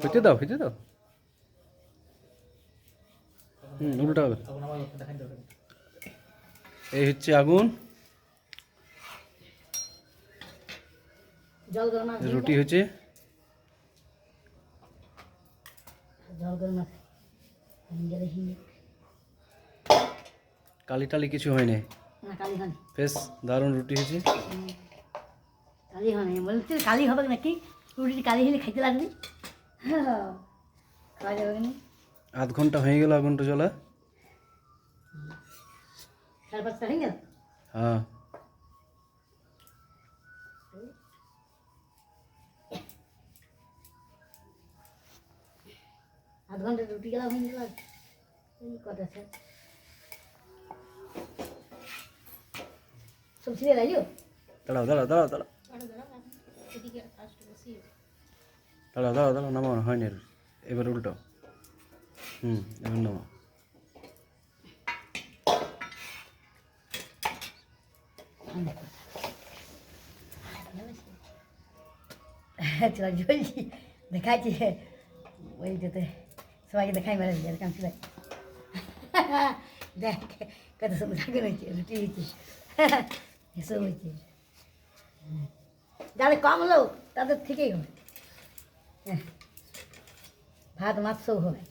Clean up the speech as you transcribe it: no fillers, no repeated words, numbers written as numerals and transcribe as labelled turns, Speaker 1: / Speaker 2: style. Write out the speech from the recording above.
Speaker 1: হইতে দাও উল্টা হবে। এই হচ্ছে আগুন, রুটি হচ্ছে, কালি টালি কিছু হয় নাই, বেশ দারুণ রুটি হয়েছে।
Speaker 2: কালি হয় নাই বলতে কালি হবে নাকি? রুটি কালি হলে খাইতে লাগবে, খাওয়া যাবে না।
Speaker 1: আধ ঘন্টা হয়ে গেল আগুনটা জ্বলা।
Speaker 2: 4-5টা হয়ে গেল।
Speaker 1: হ্যাঁ,
Speaker 2: আধ ঘন্টা রুটি গেলা হয়ে গেল। কটা স্যার সব ছিঁড়ে রাখো।
Speaker 1: দাঁড়াও, নামাও, হয়নি, এবার উল্টো। এবার নামাও।
Speaker 2: জ্বলছি দেখাচ্ছি ওইটাতে সবাইকে দেখাই মেরে এরকম ছিল। দেখ কত সুন্দর আগুন হয়েছে, রুটি হয়েছে, এসব হয়েছে। যাদের কম লোক তাদের থেকেই হবে, ভাত মাছ সব হবে।